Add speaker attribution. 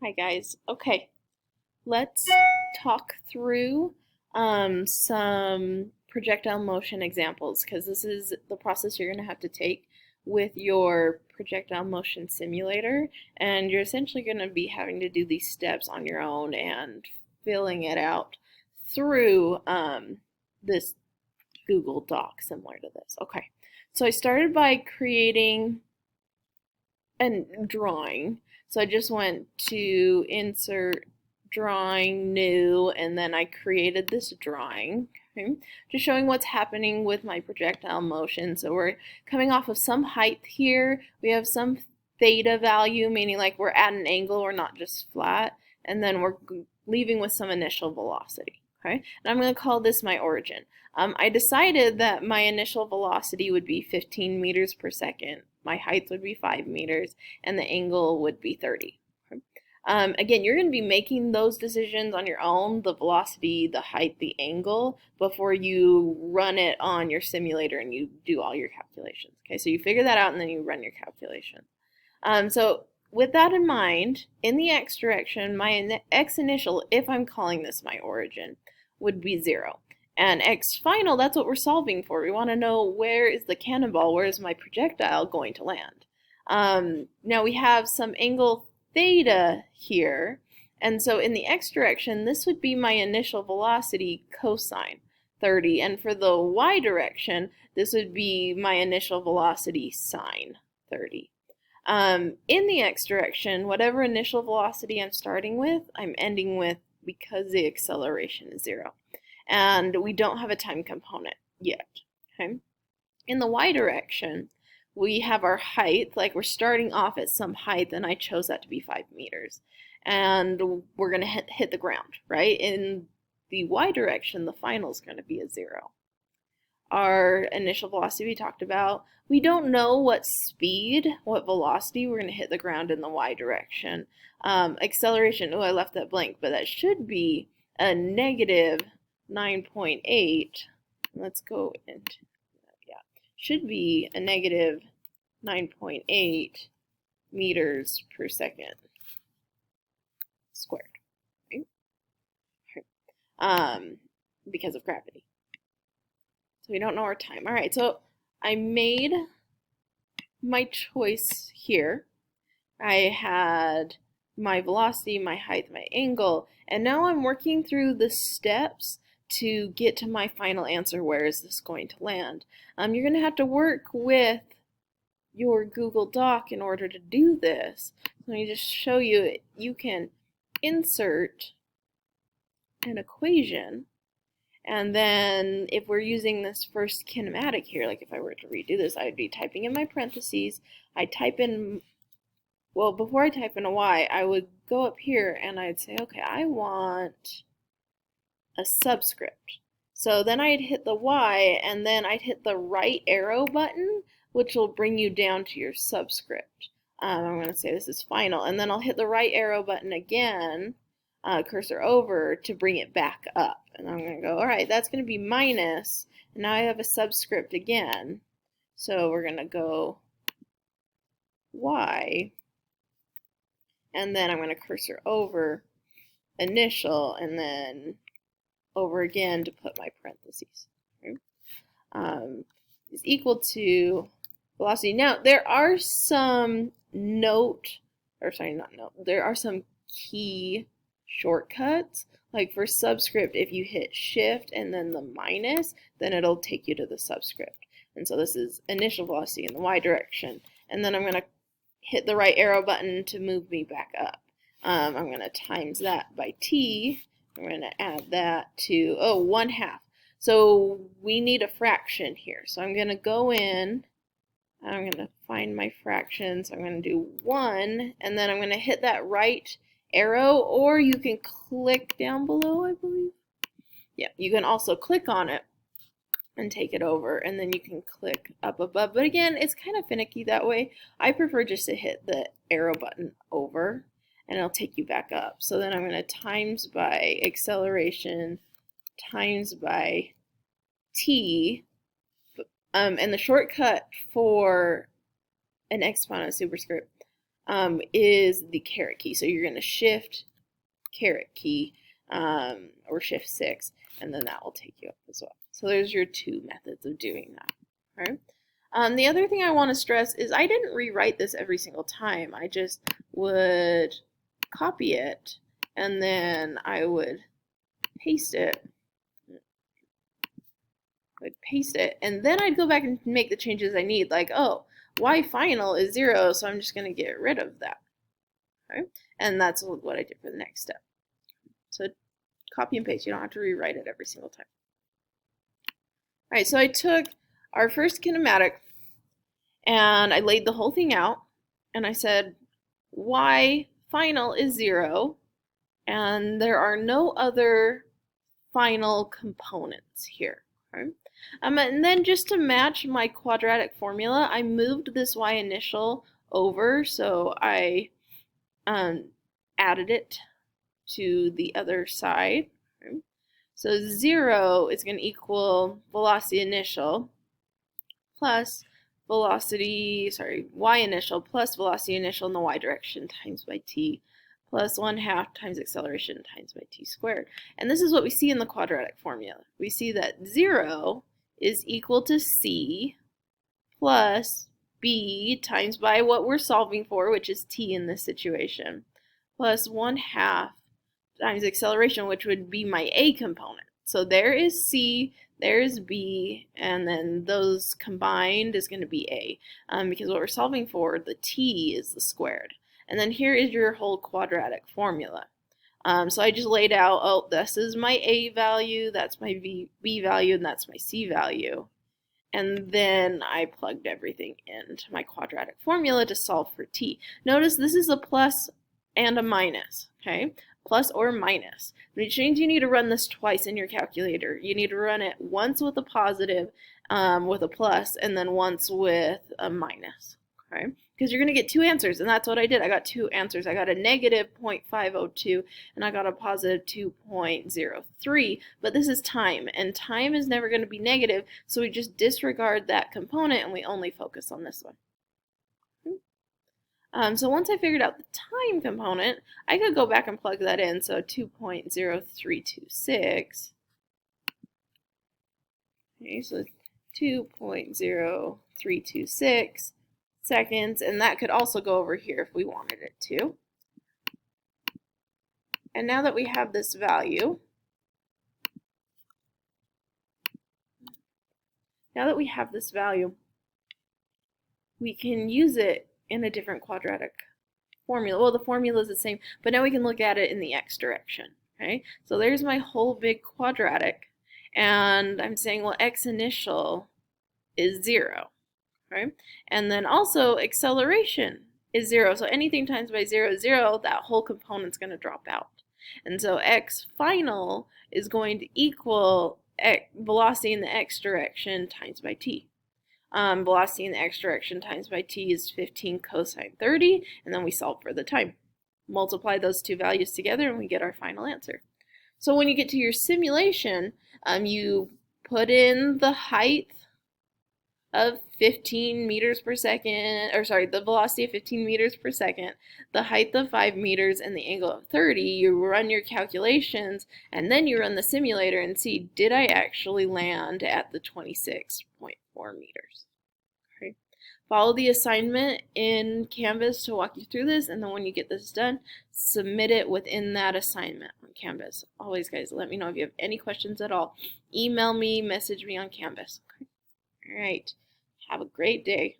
Speaker 1: Hi guys. Okay, let's talk through some projectile motion examples because this is the process you're going to have to take with your projectile motion simulator, and you're essentially going to be having to do these steps on your own and filling it out through this Google Doc similar to this. Okay, so I started by creating a drawing. So I just went to insert drawing new, and then I created this drawing. Okay, just showing what's happening with my projectile motion. So we're coming off of some height here. We have some theta value, meaning like we're at an angle, we're not just flat, and then we're leaving with some initial velocity. Okay, and I'm going to call this my origin. I decided that my initial velocity would be 15 meters per second, my height would be 5 meters, and the angle would be 30. Okay. Again, you're going to be making those decisions on your own, the velocity, the height, the angle, before you run it on your simulator and you do all your calculations. Okay, so you figure that out and then you run your calculation. So with that in mind, in the x direction, my x initial, if I'm calling this my origin, would be 0. And x final, that's what we're solving for. We want to know, where is the cannonball, where is my projectile going to land? Now we have some angle theta here, and so in the x direction, this would be my initial velocity cosine 30, and for the y direction, this would be my initial velocity sine 30. In the x direction, whatever initial velocity I'm starting with, I'm ending with because the acceleration is 0. And we don't have a time component yet. Okay. In the y direction, we have our height, like we're starting off at some height, and I chose that to be 5 meters. And we're going to hit the ground, right? In the y direction, the final is going to be a 0. Our initial velocity we talked about, we don't know what speed, what velocity we're going to hit the ground in the y direction. Acceleration, oh, I left that blank, but that should be a negative 9.8. Let's go into, yeah, should be a negative 9.8 meters per second squared, right? Because of gravity. So we don't know our time. All right, so I made my choice here. I had my velocity, my height, my angle, and now I'm working through the steps to get to my final answer. Where is this going to land? You're going to have to work with your Google Doc in order to do this. Let me just show you. You can insert an equation, and then if we're using this first kinematic here, like if I were to redo this, I'd be typing in my parentheses. I'd type in, well, before I type in a y, I would go up here and I'd say, okay, I want a subscript. So then I'd hit the y, and then I'd hit the right arrow button, which will bring you down to your subscript. I'm going to say this is final, and then I'll hit the right arrow button again, cursor over, to bring it back up. And I'm going to go, all right, that's going to be minus, and now I have a subscript again. So we're going to go y, and then I'm going to cursor over initial, and then over again to put my parentheses. Okay. Is equal to velocity. Now, there are some there are some key shortcuts. Like for subscript, if you hit shift and then the minus, then it'll take you to the subscript. And so this is initial velocity in the y direction. And then I'm going to hit the right arrow button to move me back up. I'm going to times that by t. I'm going to add that to, 1/2. So we need a fraction here. So I'm going to go in, I'm going to find my fraction. So I'm going to do 1, and then I'm going to hit that right arrow, or you can click down below, I believe. Yeah, you can also click on it and take it over, and then you can click up above. But again, it's kind of finicky that way. I prefer just to hit the arrow button over, and it'll take you back up. So then I'm going to times by acceleration times by t, and the shortcut for an exponent superscript is the caret key. So you're going to shift caret key or shift 6, and then that will take you up as well. So there's your two methods of doing that. Right? The other thing I want to stress is I didn't rewrite this every single time. I just would copy it, and then I would paste it. And then I'd go back and make the changes I need, like, oh, y final is 0, so I'm just going to get rid of that. Okay? And that's what I did for the next step. So copy and paste. You don't have to rewrite it every single time. All right, so I took our first kinematic and I laid the whole thing out, and I said y final is 0, and there are no other final components here. Okay? And then just to match my quadratic formula, I moved this y initial over, so I added it to the other side. Okay? So 0 is going to equal velocity initial plus y initial plus velocity initial in the y direction times by t plus 1/2 times acceleration times by t squared. And this is what we see in the quadratic formula. We see that 0 is equal to c plus b times by what we're solving for, which is t in this situation, plus 1/2 times acceleration, which would be my a component. So there is c, there is b, and then those combined is going to be a, because what we're solving for, the t, is the squared. And then here is your whole quadratic formula. So I just laid out, oh, this is my a value, that's my b value, and that's my c value. And then I plugged everything into my quadratic formula to solve for t. Notice this is a plus and a minus, okay? Plus or minus, which means you need to run this twice in your calculator. You need to run it once with a positive, with a plus, and then once with a minus, okay? Because you're going to get two answers, and that's what I did. I got two answers. I got a negative 0.502, and I got a positive 2.03, but this is time, and time is never going to be negative, so we just disregard that component, and we only focus on this one. So once I figured out the time component, I could go back and plug that in. So 2.0326. Okay, so 2.0326 seconds, and that could also go over here if we wanted it to. And now that we have this value, we can use it in a different quadratic formula. Well, the formula is the same, but now we can look at it in the x direction. Okay, so there's my whole big quadratic, and I'm saying, well, x initial is 0. Okay, and then also acceleration is 0. So anything times by 0 is 0. That whole component's going to drop out, and so x final is going to equal velocity in the x direction times by t. Velocity in the x direction times by t is 15 cosine 30, and then we solve for the time. Multiply those two values together and we get our final answer. So when you get to your simulation, you put in the height of 15 meters per second, or sorry, the velocity of 15 meters per second, the height of 5 meters, and the angle of 30. You run your calculations, and then you run the simulator and see, did I actually land at the 26.4 meters? Okay. Follow the assignment in Canvas to walk you through this, and then when you get this done, submit it within that assignment on Canvas. Always, guys, let me know if you have any questions at all. Email me, message me on Canvas. Okay. All right. Have a great day.